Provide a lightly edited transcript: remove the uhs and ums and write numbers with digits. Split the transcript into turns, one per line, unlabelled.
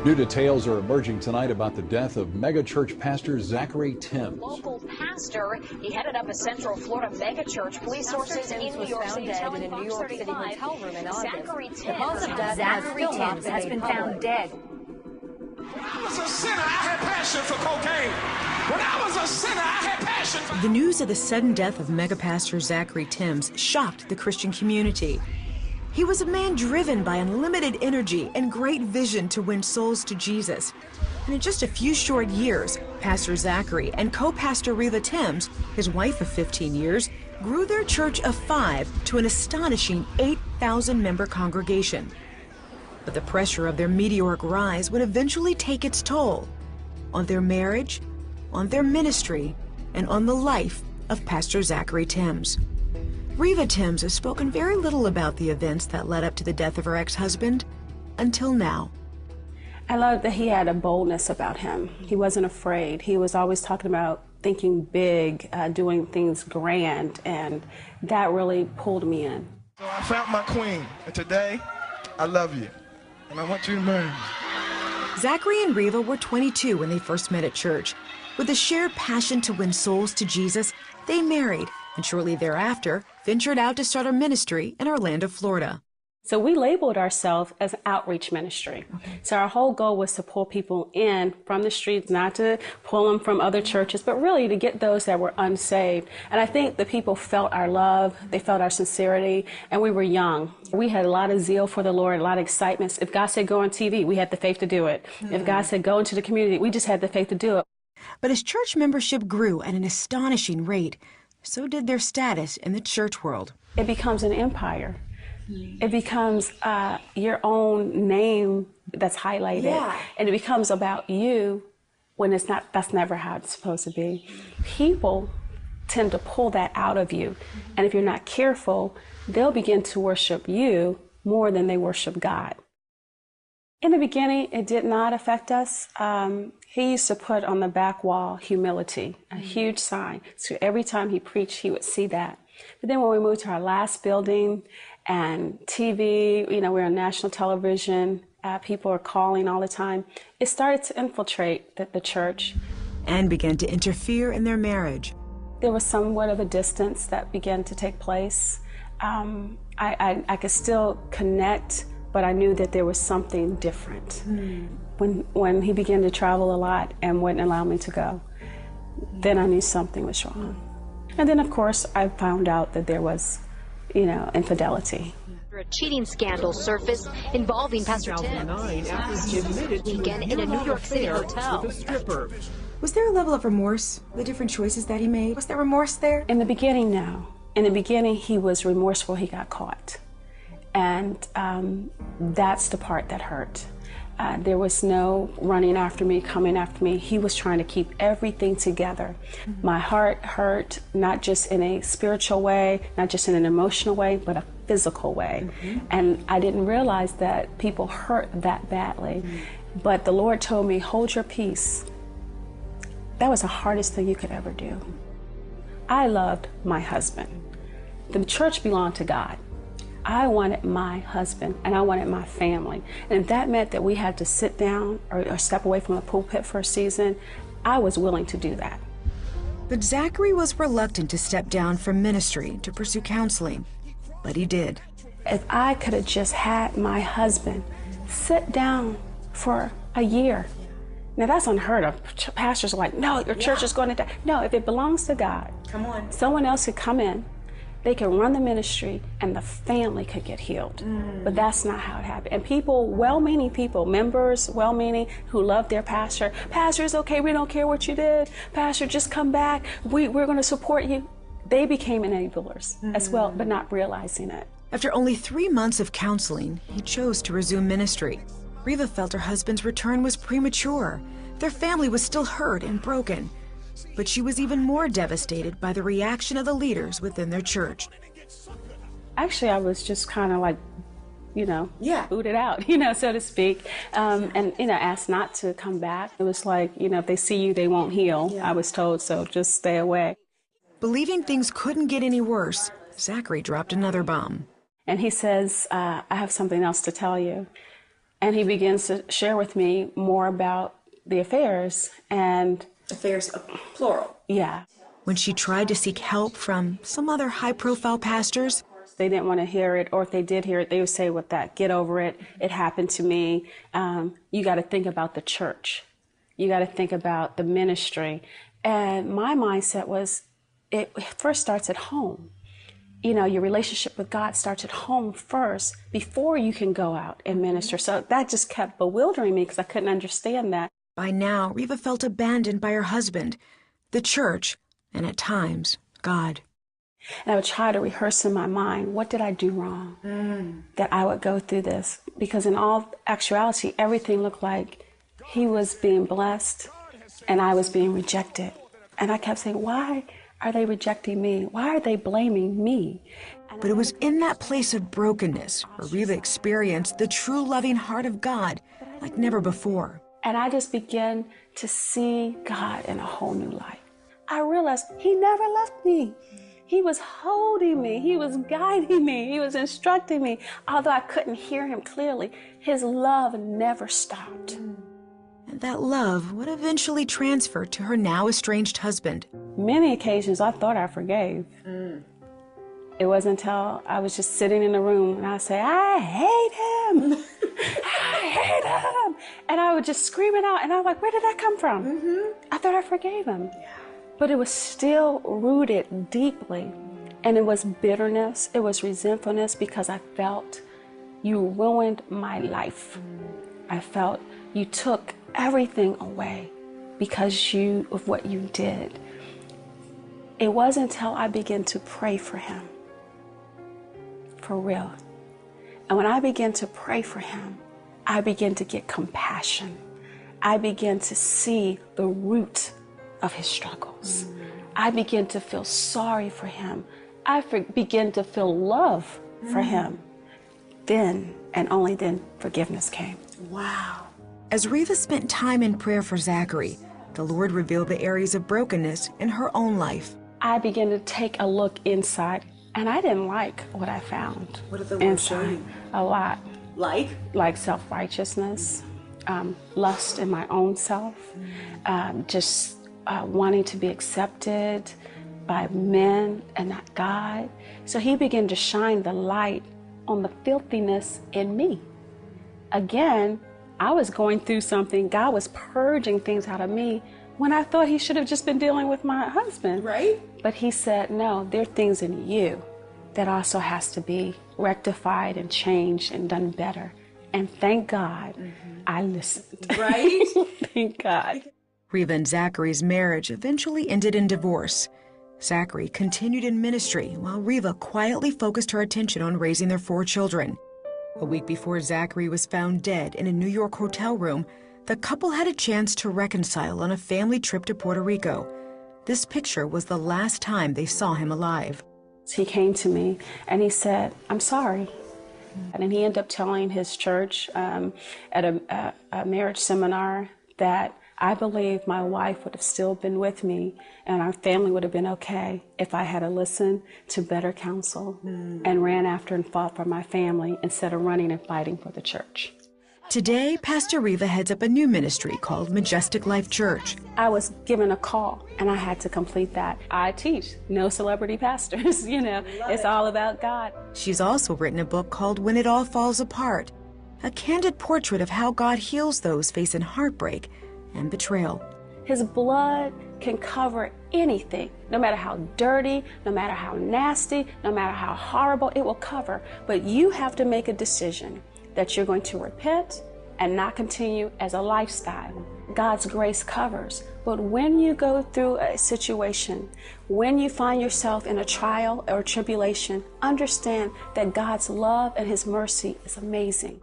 New details are emerging tonight about the death of megachurch pastor Rива Tims.
Local pastor, he headed up a Central Florida megachurch. Police sources in New York City telling Fox 35 Rива Tims has been found dead.
When I was a sinner, I had passion for cocaine. When I was a sinner, I had passion for...
The news of the sudden death of mega pastor Rива Tims shocked the Christian community. He was a man driven by unlimited energy and great vision to win souls to Jesus. And in just a few short years, Pastor Zachary and co-pastor Rива Tims, his wife of 15 years, grew their church of 5 to an astonishing 8,000-member congregation. But the pressure of their meteoric rise would eventually take its toll on their marriage, on their ministry, and on the life of Pastor Zachary Tims. Rива Tims has spoken very little about the events that led up to the death of her ex-husband until now.
I love that he had a boldness about him. He wasn't afraid. He was always talking about thinking big, doing things grand, and that really pulled me in.
So I found my queen, and today, I love you, and I want you to marry me.
Zachary and Rива were 22 when they first met at church. With a shared passion to win souls to Jesus, they married, and shortly thereafter, ventured out to start a ministry in Orlando, Florida.
So we labeled ourselves as an outreach ministry. Okay. So our whole goal was to pull people in from the streets, not to pull them from other churches, but really to get those that were unsaved. And I think the people felt our love, they felt our sincerity, and we were young. We had a lot of zeal for the Lord, a lot of excitement. If God said go on TV, we had the faith to do it. If God said go into the community, we just had the faith to do it.
But as church membership grew at an astonishing rate, so did their status in the church world.
It becomes an empire. It becomes your own name that's highlighted, and it becomes about you when it's not. That's never how it's supposed to be. People tend to pull that out of you, and if you're not careful, they'll begin to worship you more than they worship God. In the beginning, it did not affect us. He used to put on the back wall humility, a huge sign. So every time he preached, he would see that. But then when we moved to our last building and TV, we're on national television, people are calling all the time, it started to infiltrate the church.
And began to interfere in their marriage.
There was somewhat of a distance that began to take place. I could still connect, but I knew that there was something different. When he began to travel a lot and wouldn't allow me to go, then I knew something was wrong. And then, of course, I found out that there was, infidelity.
A cheating scandal surfaced involving Pastor Tims weekend in a New York City hotel.
Was there a level of remorse, the different choices that he made? Was there remorse there?
In the beginning, no. In the beginning, he was remorseful he got caught. And that's the part that hurt. There was no running after me, coming after me. He was trying to keep everything together. My heart hurt, not just in a spiritual way, not just in an emotional way, but a physical way. And I didn't realize that people hurt that badly. But the Lord told me, hold your peace. That was the hardest thing you could ever do. I loved my husband. The church belonged to God. I wanted my husband and I wanted my family. And if that meant that we had to sit down or step away from the pulpit for a season, I was willing to do that.
But Zachary was reluctant to step down from ministry to pursue counseling, but he did.
If I could have just had my husband sit down for a year. Now that's unheard of. Pastors are like, no, your church is going to die. No, if it belongs to God, come on. Someone else could come in. They could run the ministry and the family could get healed. But that's not how it happened. And people, well-meaning people, members, well-meaning, who love their pastor. Pastor, it's okay, we don't care what you did. Pastor, just come back. We're going to support you. They became enablers as well, but not realizing it.
After only 3 months of counseling, he chose to resume ministry. Rива felt her husband's return was premature. Their family was still hurt and broken. But she was even more devastated by the reaction of the leaders within their church.
Actually, I was just kind of like, booted out, so to speak, and, asked not to come back. It was like, if they see you, they won't heal. I was told, so just stay away.
Believing things couldn't get any worse, Zachary dropped another bomb.
And he says, I have something else to tell you. And he begins to share with me more about the affairs and...
Affairs, plural.
Yeah.
When she tried to seek help from some other high-profile pastors,
they didn't want to hear it, or if they did hear it, they would say, "With that, get over it. It happened to me. You got to think about the church. You got to think about the ministry." And my mindset was, it first starts at home. You know, your relationship with God starts at home first before you can go out and minister. So that just kept bewildering me because I couldn't understand that.
By now, Riva felt abandoned by her husband, the church, and at times, God.
And I would try to rehearse in my mind, what did I do wrong that I would go through this? Because in all actuality, everything looked like he was being blessed and I was being rejected. And I kept saying, why are they rejecting me? Why are they blaming me?
But it was in that place of brokenness where Riva experienced the true loving heart of God like never before.
And I just began to see God in a whole new light. I realized he never left me. He was holding me. He was guiding me. He was instructing me. Although I couldn't hear him clearly, his love never stopped.
And that love would eventually transfer to her now estranged husband.
Many occasions I thought I forgave. It wasn't until I was just sitting in the room and I say, I hate him. I hate him. And I would just scream it out. And I was like, where did that come from? I thought I forgave him. But it was still rooted deeply. And it was bitterness. It was resentfulness because I felt you ruined my life. I felt you took everything away because of what you did. It wasn't until I began to pray for him. For real. And when I began to pray for him, I began to get compassion. I began to see the root of his struggles. I began to feel sorry for him. I began to feel love for him. Then, and only then, forgiveness came.
Wow.
As Riva spent time in prayer for Zachary, the Lord revealed the areas of brokenness in her own life.
I began to take a look inside, and I didn't like what I found.
What did the Lord show you?
A lot.
Like?
Like self-righteousness, lust in my own self, just wanting to be accepted by men and not God. So he began to shine the light on the filthiness in me. Again, I was going through something. God was purging things out of me when I thought he should have just been dealing with my husband.
Right?
But he said, no, there are things in you that also has to be rectified and changed and done better. And thank God I listened.
Right?
Thank God.
Riva and Zachary's marriage eventually ended in divorce. Zachary continued in ministry while Riva quietly focused her attention on raising their 4 children. A week before Zachary was found dead in a New York hotel room, the couple had a chance to reconcile on a family trip to Puerto Rico. This picture was the last time they saw him alive.
He came to me and he said, I'm sorry. And he ended up telling his church at a marriage seminar that I believe my wife would have still been with me and our family would have been okay if I had listened to better counsel and ran after and fought for my family instead of running and fighting for the church.
Today, Pastor Riva heads up a new ministry called Majestic Life Church.
I was given a call and I had to complete that. I teach, no celebrity pastors, it's all about God.
She's also written a book called When It All Falls Apart, a candid portrait of how God heals those facing heartbreak and betrayal.
His blood can cover anything, no matter how dirty, no matter how nasty, no matter how horrible, it will cover. But you have to make a decision that you're going to repent and not continue as a lifestyle. God's grace covers. But when you go through a situation, when you find yourself in a trial or tribulation, understand that God's love and his mercy is amazing.